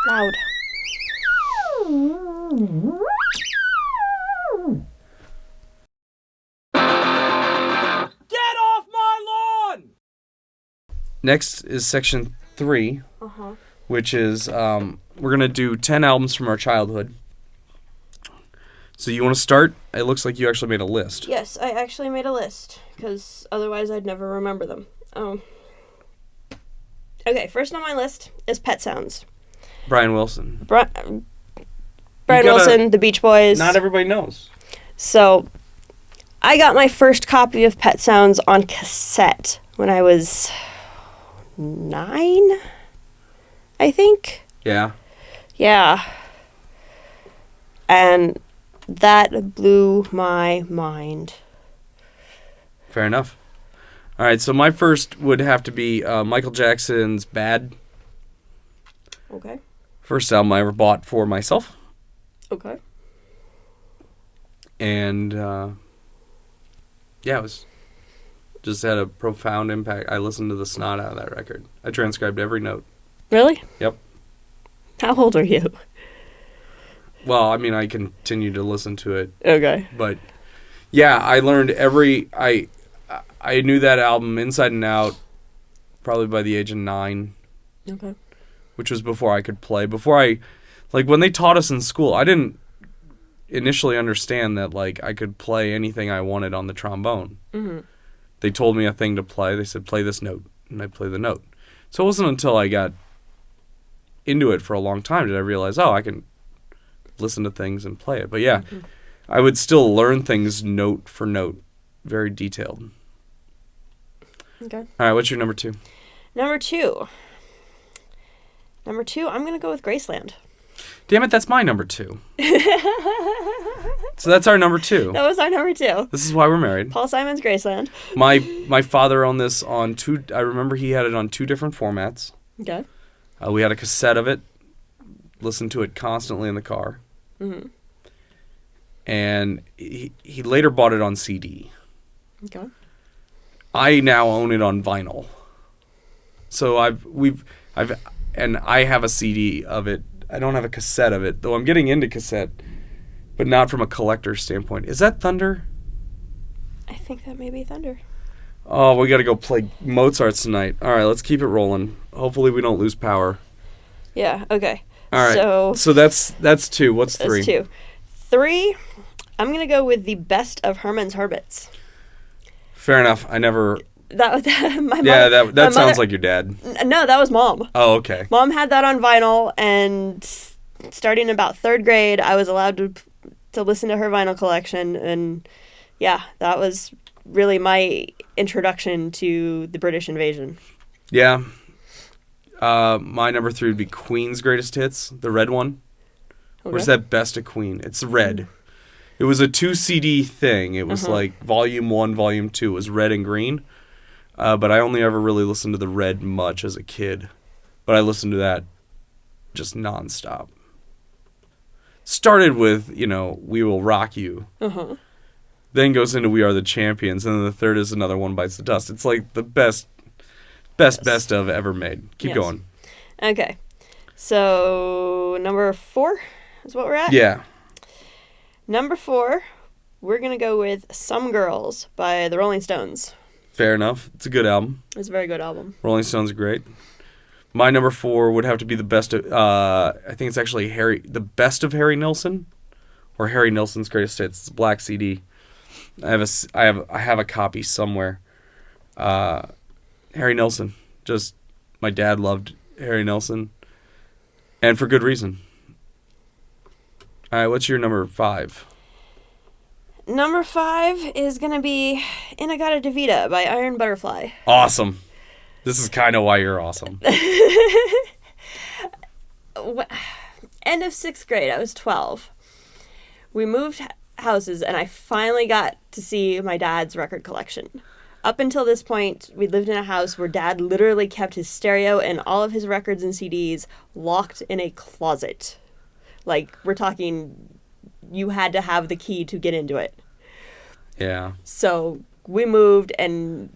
Loud. Get off my lawn! Next is section 3, which is we're going to do 10 albums from our childhood. So you want to start? It looks like you actually made a list. Yes, I actually made a list, because otherwise I'd never remember them. Okay, first on my list is Pet Sounds. Brian Wilson. Brian Wilson, the Beach Boys. Not everybody knows. So, I got my first copy of Pet Sounds on cassette when I was 9, I think. Yeah. Yeah. And that blew my mind. Fair enough. All right, so my first would have to be Michael Jackson's Bad. Okay. First album I ever bought for myself. Okay. And, yeah, it was just had a profound impact. I listened to the snot out of that record. I transcribed every note. Really? Yep. How old are you? Well, I mean, I continued to listen to it. Okay. But, yeah, I learned I knew that album inside and out probably by the age of 9. Okay. Which was before I could play. When they taught us in school, I didn't initially understand that, I could play anything I wanted on the trombone. Mm-hmm. They told me a thing to play. They said, play this note. And I play the note. So it wasn't until I got into it for a long time did I realize, I can listen to things and play it. But yeah, I would still learn things note for note, very detailed. Okay. All right, what's your number 2? Number 2, I'm going to go with Graceland. Damn it, that's my number 2. So that's our number 2. That was our number 2. This is why we're married. Paul Simon's Graceland. My father owned this on 2, I remember he had it on 2 different formats. Okay. We had a cassette of it, listened to it constantly in the car. Mm-hmm. And he later bought it on CD. Okay. I now own it on vinyl. So I have a CD of it. I don't have a cassette of it, though I'm getting into cassette, but not from a collector's standpoint. Is that Thunder? I think that may be Thunder. Oh, we got to go play Mozart's tonight. All right, let's keep it rolling. Hopefully we don't lose power. Yeah, okay. All right. So that's 2. What's 3? That's 2. 3, I'm going to go with the best of Herman's Hermits. Fair enough. I never... That sounds like your dad. No, that was Mom. Oh, okay. Mom had that on vinyl, and starting about 3rd grade, I was allowed to listen to her vinyl collection, and yeah, that was really my introduction to the British invasion. Yeah. My number 3 would be Queen's Greatest Hits, the red one. Okay. Where's that Best of Queen? It's red. It was a 2 CD thing. It was like Volume 1, Volume 2 was red and green. But I only ever really listened to the red much as a kid. But I listened to that just nonstop. Started with, We Will Rock You. Uh-huh. Then goes into We Are the Champions. And then the third is Another One Bites the Dust. It's like the best of ever made. Keep going. Okay. So, number 4 is what we're at? Yeah. Number 4, we're going to go with Some Girls by the Rolling Stones. Fair enough. It's a good album. It's a very good album. Rolling Stones are great. My number 4 would have to be the best of, I think it's actually the best of Harry Nilsson, or Harry Nilsson's Greatest Hits. It's a black CD. I have a copy somewhere. Harry Nilsson. Just, my dad loved Harry Nilsson, and for good reason. All right, what's your number 5? Number 5 is going to be In-A-Gadda-Da-Vida by Iron Butterfly. Awesome. This is kind of why you're awesome. End of 6th grade, I was 12. We moved houses, and I finally got to see my dad's record collection. Up until this point, we lived in a house where Dad literally kept his stereo and all of his records and CDs locked in a closet. Like, we're talking, you had to have the key to get into it. Yeah. So we moved, and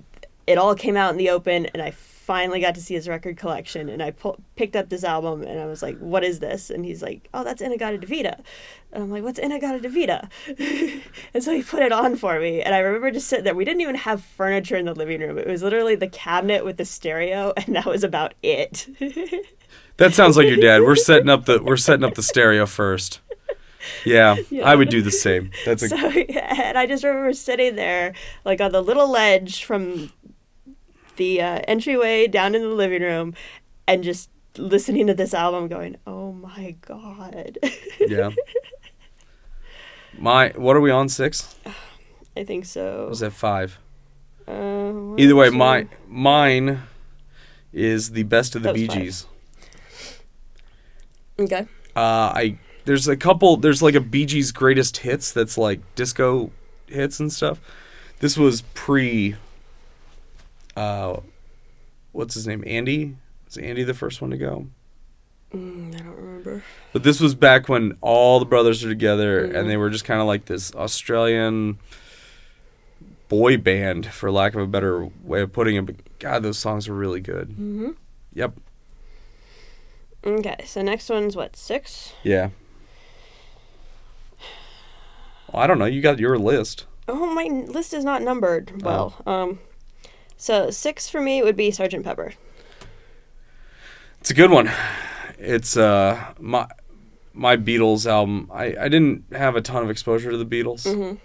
it all came out in the open, and I finally got to see his record collection. And I picked up this album, and I was like, "What is this?" And he's like, "Oh, that's In-A-Gadda-Da-Vida." And I'm like, "What's In-A-Gadda-Da-Vida?" And so he put it on for me, and I remember just sitting there. We didn't even have furniture in the living room. It was literally the cabinet with the stereo, and that was about it. That sounds like your dad. We're setting up the stereo first. Yeah, I would do the same. And I just remember sitting there, like on the little ledge from the entryway down in the living room, and just listening to this album, going, "Oh my god!" Yeah. What are we on, 6? I think so. Or was that 5? Either way, mine is the best of the Bee 5. Gees. Okay. There's like a Bee Gees greatest hits that's like disco hits and stuff. This was pre, what's his name? Andy? Was Andy the first one to go? I don't remember. But this was back when all the brothers were together, and they were just kind of like this Australian boy band, for lack of a better way of putting it. But God, those songs were really good. Mm-hmm. Yep. Okay, so next one's what, 6? Yeah. Well, I don't know. You got your list. Oh, my list is not numbered. Well, so 6 for me would be Sgt. Pepper. It's a good one. It's my Beatles album. I didn't have a ton of exposure to the Beatles. Mm-hmm.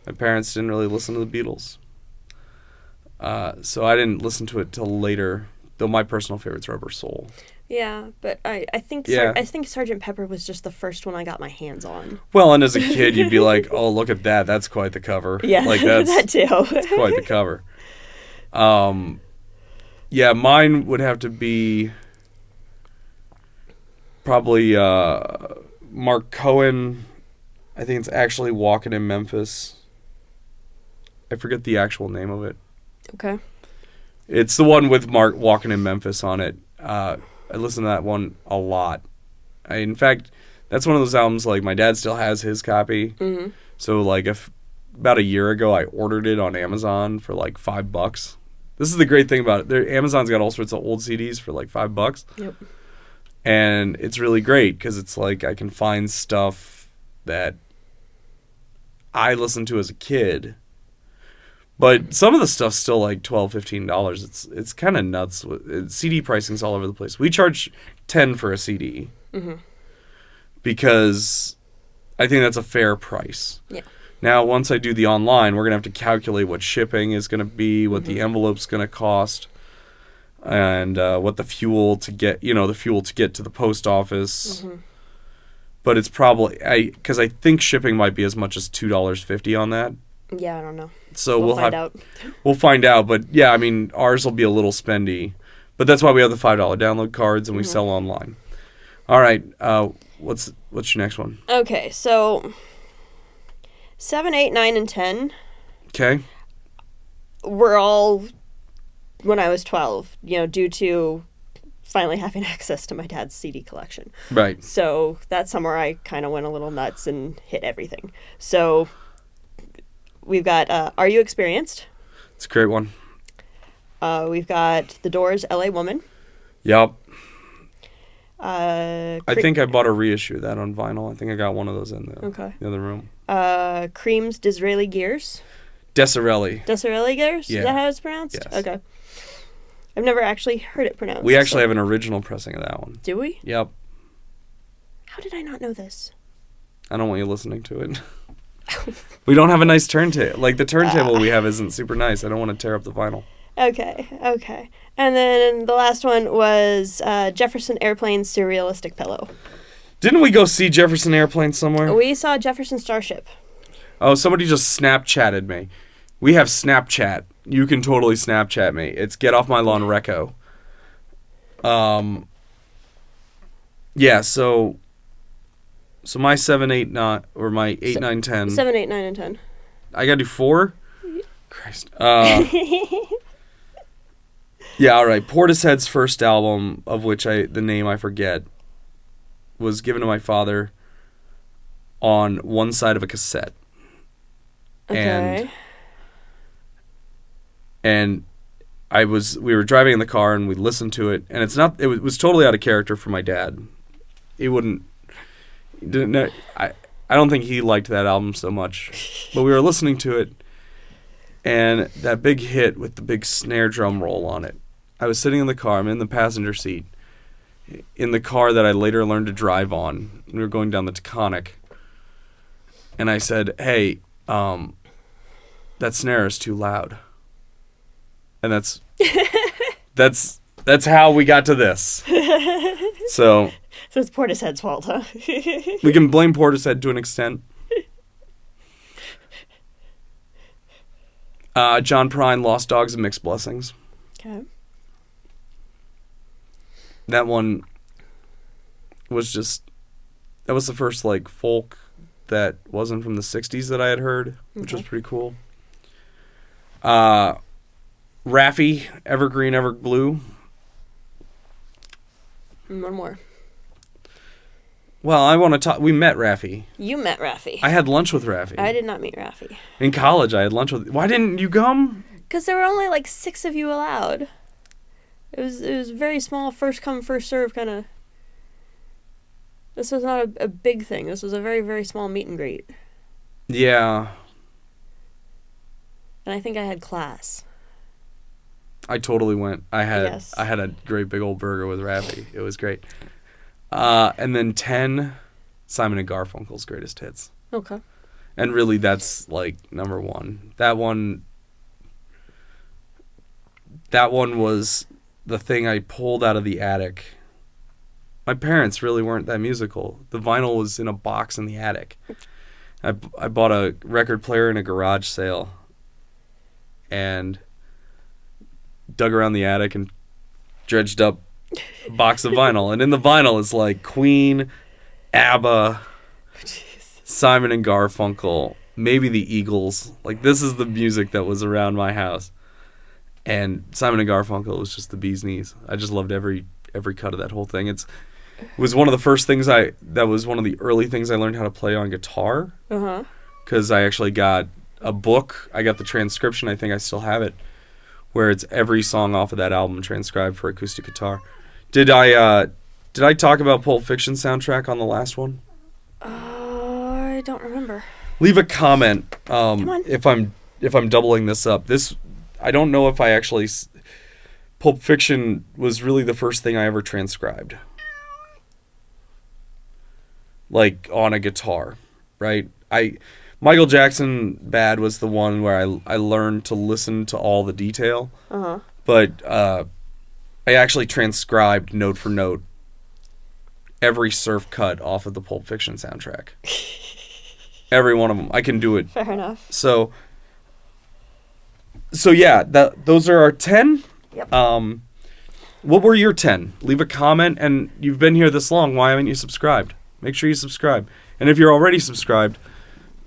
My parents didn't really listen to the Beatles. So I didn't listen to it till later, though my personal favorite's Rubber Soul. Yeah, but I think Yeah. I think Sgt. Pepper was just the first one I got my hands on. Well, and as a kid, you'd be like, "Oh, look at that! That's quite the cover." Yeah, like that's that too. that's quite the cover. Yeah, mine would have to be probably Mark Cohen. I think it's actually Walking in Memphis. I forget the actual name of it. Okay. It's the one with Mark Walking in Memphis on it. I listen to that one a lot. In fact, that's one of those albums, like, my dad still has his copy. Mm-hmm. So, like, about a year ago, I ordered it on Amazon for, like, $5. This is the great thing about it. Amazon's got all sorts of old CDs for, like, $5. Yep. And it's really great because it's, like, I can find stuff that I listened to as a kid. But some of the stuff's still like $12, $15. It's kind of nuts. CD pricing's all over the place. We charge $10 for a CD because I think that's a fair price. Yeah. Now, once I do the online, we're gonna have to calculate what shipping is gonna be, what the envelope's gonna cost, and what the fuel to get to the post office. Mm-hmm. But it's probably because I think shipping might be as much as $2.50 on that. Yeah, I don't know. So we'll find out. We'll find out, but yeah, I mean, ours will be a little spendy, but that's why we have the $5 download cards and we sell online. All right, what's your next one? Okay, so 7, 8, 9, and 10. Okay. Were all when I was 12. Due to finally having access to my dad's CD collection. Right. So that summer I kind of went a little nuts and hit everything. So we've got Are You Experienced? It's a great one. We've got The Doors' L.A. Woman. Yep. I think I bought a reissue of that on vinyl. I think I got one of those in the other room. Cream's Disraeli Gears. Desirelli. Desirelli Gears? Yeah. Is that how it's pronounced? Yes. Okay. I've never actually heard it pronounced. We actually have an original pressing of that one. Do we? Yep. How did I not know this? I don't want you listening to it. We don't have a nice turntable. Like, the turntable we have isn't super nice. I don't want to tear up the vinyl. Okay. And then the last one was Jefferson Airplane's Surrealistic Pillow. Didn't we go see Jefferson Airplane somewhere? We saw Jefferson Starship. Oh, somebody just Snapchatted me. We have Snapchat. You can totally Snapchat me. It's Get Off My Lawn Reco. Yeah, so my 7, 8, 9, or my 8, 9, 10. 7, 8, 9, and 10. I gotta do 4? Christ. Yeah, all right. Portishead's first album, of which the name I forget, was given to my father on one side of a cassette. Okay. And we were driving in the car and we listened to it, and it was totally out of character for my dad. I don't think he liked that album so much, but we were listening to it, and that big hit with the big snare drum roll on it. I was sitting in the car. I'm in the passenger seat, in the car that I later learned to drive on. We were going down the Taconic, and I said, "Hey, that snare is too loud." And that's how we got to this. So it's Portishead's fault, huh? we can blame Portishead to an extent. John Prine, Lost Dogs and Mixed Blessings. Okay. That one was that was the first like folk that wasn't from the 60s that I had heard, which was pretty cool. Raffi, Evergreen, Everblue. One more. Well, I want to talk. We met Raffi. You met Raffi. I had lunch with Raffi. I did not meet Raffi. In college, I had lunch with. Why didn't you come? Because there were only like 6 of you allowed. It was very small, first come, first serve kind of. This was not a big thing. This was a very, very small meet and greet. Yeah. And I think I had class. I totally went. I had a great big old burger with Raffi. It was great. And then 10, Simon and Garfunkel's Greatest Hits. Okay. And really, that's like number one. That one was the thing I pulled out of the attic. My parents really weren't that musical. The vinyl was in a box in the attic. I bought a record player in a garage sale and dug around the attic and dredged up a box of vinyl. And in the vinyl is like Queen, ABBA, Simon and Garfunkel, maybe the Eagles. Like, this is the music that was around my house. And Simon and Garfunkel was just the bee's knees. I just loved every cut of that whole thing. It was one of the first things that was one of the early things I learned how to play on guitar. Uh-huh. Because I actually got a book. I got the transcription. I think I still have it, where it's every song off of that album transcribed for acoustic guitar. Did I talk about Pulp Fiction soundtrack on the last one? I don't remember. Leave a comment. Come on. If I'm doubling this up. I don't know if I actually. Pulp Fiction was really the first thing I ever transcribed, like on a guitar, right? Michael Jackson Bad was the one where I learned to listen to all the detail. Uh-huh. But I actually transcribed note for note every surf cut off of the Pulp Fiction soundtrack. Every one of them. I can do it. Fair enough. So yeah, those are our 10. Yep. What were your 10? Leave a comment, and you've been here this long. Why haven't you subscribed? Make sure you subscribe. And if you're already subscribed,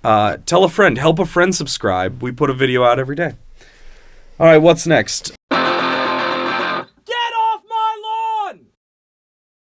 tell a friend. Help a friend subscribe. We put a video out every day. All right, what's next?